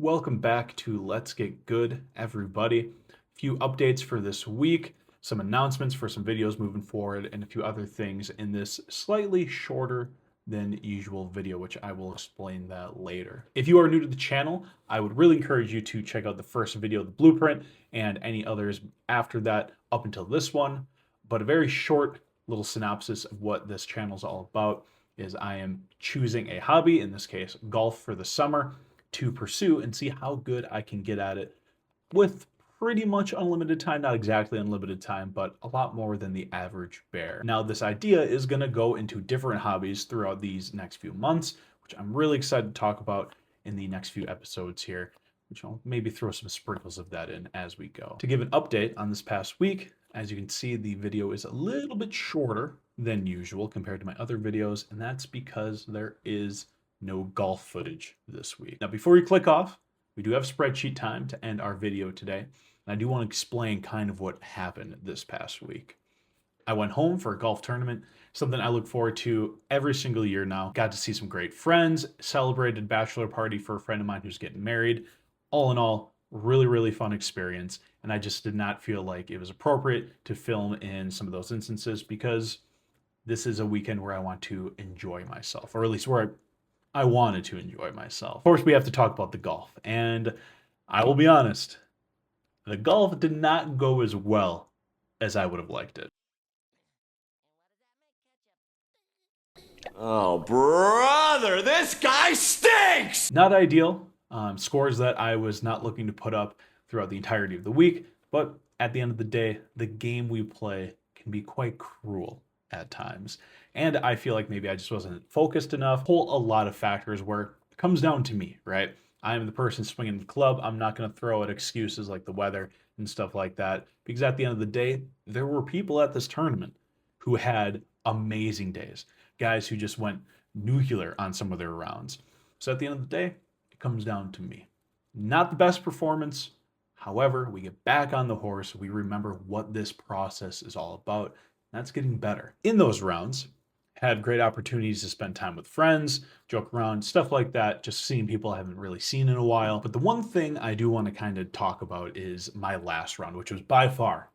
Welcome back to Let's Get Good, everybody. A few updates for this week, some announcements for some videos moving forward, and a few other things in this slightly shorter than usual video, which I will explain that later. If you are new to the channel, I would really encourage you to check out the first video, the blueprint, and any others after that up until this one. But a very short little synopsis of what this channel is all about is I am choosing a hobby, in this case, golf for the summer, to pursue and see how good I can get at it with pretty much unlimited time, not exactly unlimited time, but a lot more than the average bear. Now, this idea is going to go into different hobbies throughout these next few months, which I'm really excited to talk about in the next few episodes here, which I'll maybe throw some sprinkles of that in as we go. To give an update on this past week, as you can see, the video is a little bit shorter than usual compared to my other videos, and that's because there is no golf footage this week. Now, before you click off, we do have spreadsheet time to end our video today. And I do want to explain kind of what happened this past week. I went home for a golf tournament, something I look forward to every single year now. Got to see some great friends, celebrated bachelor party for a friend of mine who's getting married. All in all, really, really fun experience. And I just did not feel like it was appropriate to film in some of those instances because this is a weekend where I want to enjoy myself, or at least where I wanted to enjoy myself. Of course, we have to talk about the golf, and I will be honest, the golf did not go as well as I would have liked it. Oh, brother, this guy stinks! Not ideal. Scores that I was not looking to put up throughout the entirety of the week, but at the end of the day, the game we play can be quite cruel at times. And I feel like maybe I just wasn't focused enough. A lot of factors where it comes down to me, right? I'm the person swinging the club. I'm not going to throw at excuses like the weather and stuff like that. Because at the end of the day, there were people at this tournament who had amazing days. Guys who just went nuclear on some of their rounds. So at the end of the day, it comes down to me. Not the best performance. However, we get back on the horse. We remember what this process is all about. That's getting better. In those rounds, had great opportunities to spend time with friends, joke around, stuff like that, just seeing people I haven't really seen in a while. But the one thing I do want to kind of talk about is my last round, which was by far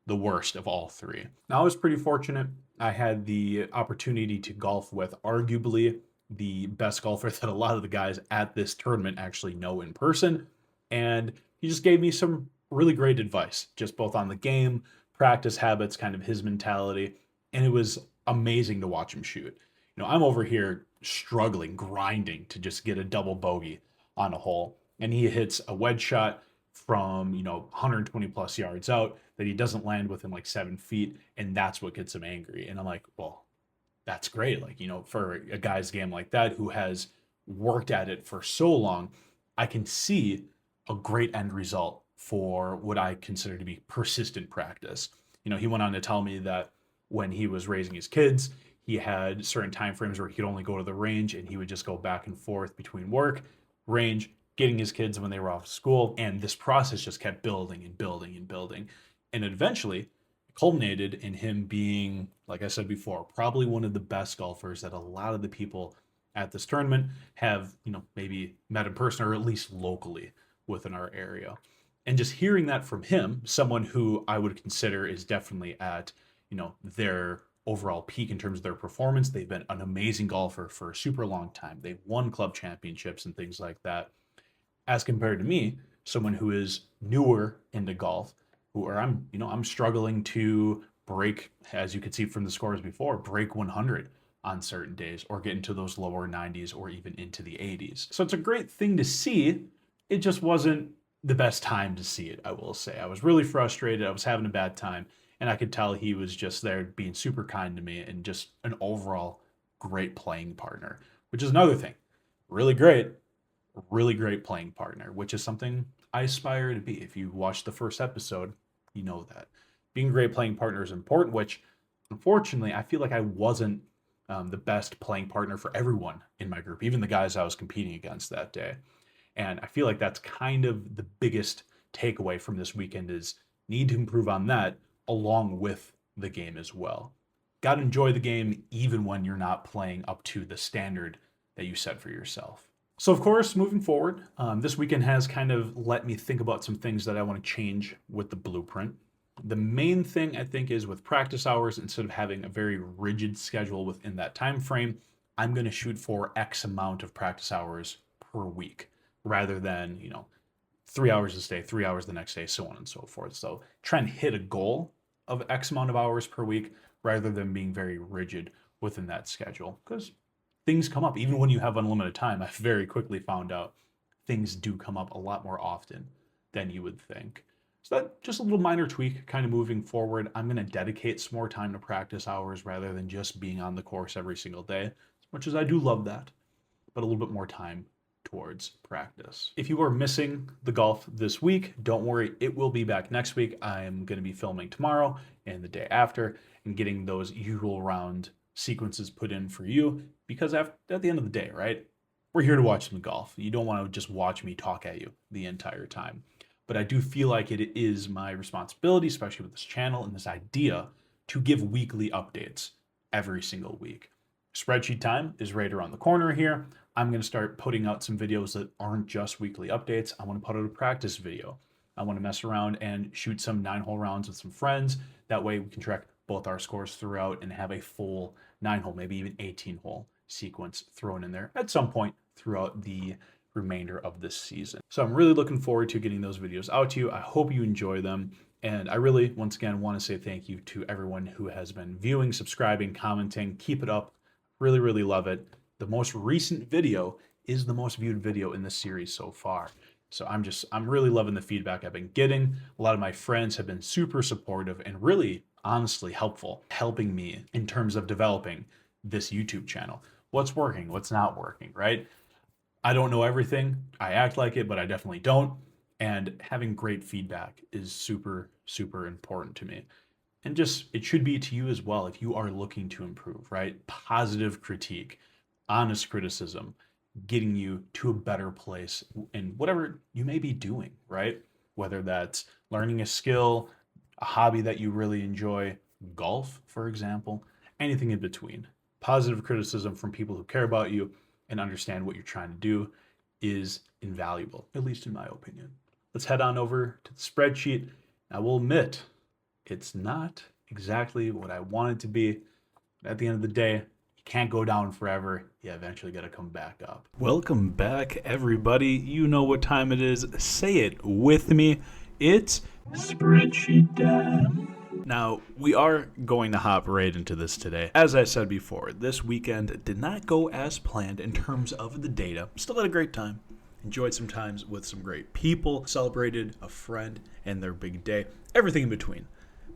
the worst of all three. Now, I was pretty fortunate. I had the opportunity to golf with arguably the best golfer that a lot of the guys at this tournament actually know in person. And he just gave me some really great advice, just both on the game, practice habits, kind of his mentality. And it was amazing to watch him shoot. I'm over here struggling, grinding to just get a double bogey on a hole. And he hits a wedge shot from, 120 plus yards out that he doesn't land within like 7 feet. And that's what gets him angry. And I'm like, well, that's great. Like, for a guy's game like that who has worked at it for so long, I can see a great end result for what I consider to be persistent practice. He went on to tell me that when he was raising his kids, he had certain time frames where he could only go to the range and he would just go back and forth between work, range, getting his kids when they were off school. And this process just kept building and building and building. And it eventually culminated in him being, like I said before, probably one of the best golfers that a lot of the people at this tournament have, maybe met in person or at least locally within our area. And just hearing that from him, someone who I would consider is definitely at, their overall peak in terms of their performance. They've been an amazing golfer for a super long time. They've won club championships and things like that. As compared to me, someone who is newer into golf, I'm struggling to break, as you could see from the scores before, break 100 on certain days or get into those lower 90s or even into the 80s. So it's a great thing to see. It just wasn't the best time to see it, I will say. I was really frustrated. I was having a bad time. And I could tell he was just there being super kind to me and just an overall great playing partner, which is another thing. Really great playing partner, which is something I aspire to be. If you watched the first episode, you know that. Being a great playing partner is important, which unfortunately, I feel like I wasn't the best playing partner for everyone in my group, even the guys I was competing against that day. And I feel like that's kind of the biggest takeaway from this weekend is need to improve on that along with the game as well. Got to enjoy the game even when you're not playing up to the standard that you set for yourself. So, of course, moving forward, this weekend has kind of let me think about some things that I want to change with the blueprint. The main thing I think is with practice hours, instead of having a very rigid schedule within that time frame, I'm going to shoot for X amount of practice hours per week rather than, 3 hours this day, 3 hours the next day, so on and so forth. So, try and hit a goal of X amount of hours per week rather than being very rigid within that schedule because things come up. Even when you have unlimited time, I very quickly found out things do come up a lot more often than you would think. So that just a little minor tweak kind of moving forward. I'm going to dedicate some more time to practice hours rather than just being on the course every single day, as much as I do love that, but a little bit more time towards practice. If you are missing the golf this week, don't worry, it will be back next week. I'm going to be filming tomorrow and the day after and getting those usual round sequences put in for you because at the end of the day, right? We're here to watch some golf. You don't want to just watch me talk at you the entire time. But I do feel like it is my responsibility, especially with this channel and this idea, to give weekly updates every single week. Spreadsheet time is right around the corner here. I'm going to start putting out some videos that aren't just weekly updates. I want to put out a practice video. I want to mess around and shoot some 9-hole rounds with some friends. That way we can track both our scores throughout and have a full 9-hole, maybe even 18-hole sequence thrown in there at some point throughout the remainder of this season. So I'm really looking forward to getting those videos out to you. I hope you enjoy them. And I really, once again, want to say thank you to everyone who has been viewing, subscribing, commenting. Keep it up. Really, really love it. The most recent video is the most viewed video in this series so far. So I'm really loving the feedback I've been getting. A lot of my friends have been super supportive and really honestly helpful, helping me in terms of developing this YouTube channel. What's working, what's not working, right? I don't know everything. I act like it, but I definitely don't. And having great feedback is super, super important to me. And just, it should be to you as well if you are looking to improve, right? Positive critique, honest criticism, getting you to a better place in whatever you may be doing, right? Whether that's learning a skill, a hobby that you really enjoy, golf, for example, anything in between. Positive criticism from people who care about you and understand what you're trying to do is invaluable, at least in my opinion. Let's head on over to the spreadsheet. I will admit, it's not exactly what I want it to be. At the end of the day, you can't go down forever. You eventually got to come back up. Welcome back, everybody. You know what time it is. Say it with me. It's spreadsheet time. Now, we are going to hop right into this today. As I said before, this weekend did not go as planned in terms of the data. Still had a great time. Enjoyed some times with some great people. Celebrated a friend and their big day. Everything in between.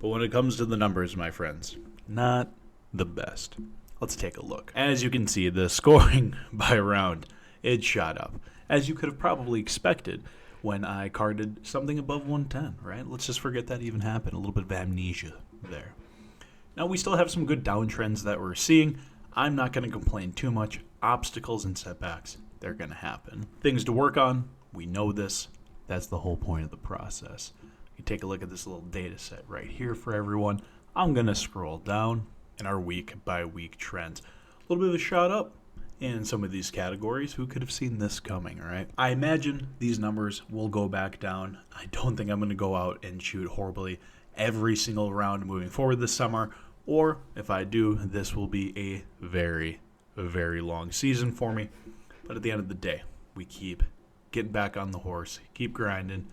But when it comes to the numbers, my friends, not the best. Let's take a look. As you can see, the scoring by round, it shot up. As you could have probably expected when I carded something above 110, right? Let's just forget that even happened. A little bit of amnesia there. Now, we still have some good downtrends that we're seeing. I'm not going to complain too much. Obstacles and setbacks, they're going to happen. Things to work on, we know this. That's the whole point of the process. You take a look at this little data set right here for everyone. I'm going to scroll down in our week-by-week trends. A little bit of a shot up in some of these categories. Who could have seen this coming, right? I imagine these numbers will go back down. I don't think I'm going to go out and shoot horribly every single round moving forward this summer, or if I do, this will be a very, very long season for me. But at the end of the day, we keep getting back on the horse, keep grinding,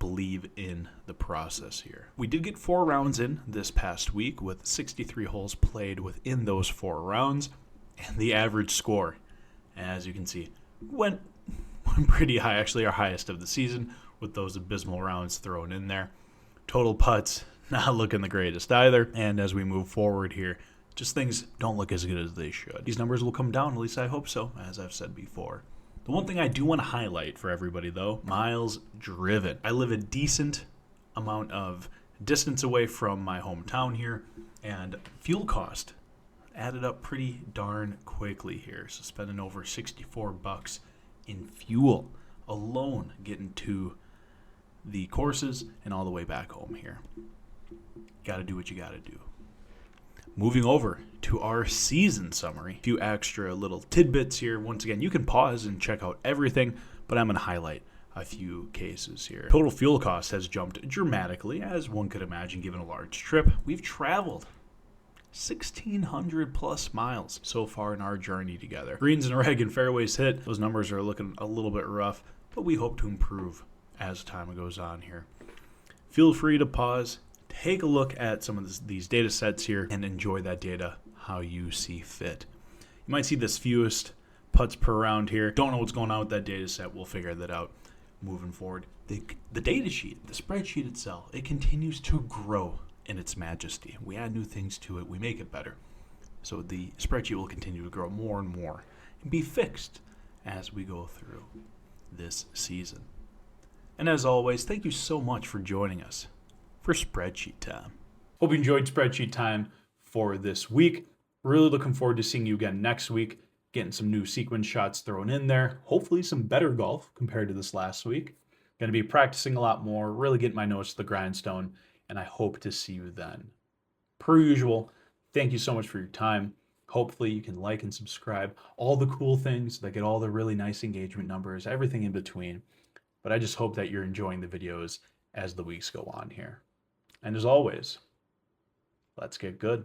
believe in the process here. We did get 4 rounds in this past week with 63 holes played within those 4 rounds. And the average score, as you can see, went pretty high, actually our highest of the season with those abysmal rounds thrown in there. Total putts, not looking the greatest either. And as we move forward here, just things don't look as good as they should. These numbers will come down, at least I hope so, as I've said before. The one thing I do want to highlight for everybody, though, miles driven. I live a decent amount of distance away from my hometown here, and fuel cost added up pretty darn quickly here. So spending over $64 in fuel alone getting to the courses and all the way back home here. Got to do what you got to do. Moving over to our season summary, a few extra little tidbits here. Once again, you can pause and check out everything, but I'm going to highlight a few cases here. Total fuel cost has jumped dramatically, as one could imagine given a large trip. We've traveled 1,600 plus miles so far in our journey together. Greens and red and fairways hit. Those numbers are looking a little bit rough, but we hope to improve as time goes on here. Feel free to pause, take a look at some of these data sets here, and enjoy that data how you see fit. You might see this fewest putts per round here. Don't know what's going on with that data set. We'll figure that out moving forward. The data sheet, the spreadsheet itself, it continues to grow in its majesty. We add new things to it, we make it better. So the spreadsheet will continue to grow more and more and be fixed as we go through this season. And as always, thank you so much for joining us for Spreadsheet Time. Hope you enjoyed Spreadsheet Time for this week. Really looking forward to seeing you again next week, getting some new sequence shots thrown in there, hopefully some better golf compared to this last week. Going to be practicing a lot more, really getting my nose to the grindstone, and I hope to see you then. Per usual, thank you so much for your time. Hopefully you can like and subscribe, all the cool things that get all the really nice engagement numbers, everything in between. But I just hope that you're enjoying the videos as the weeks go on here. And as always, let's get good.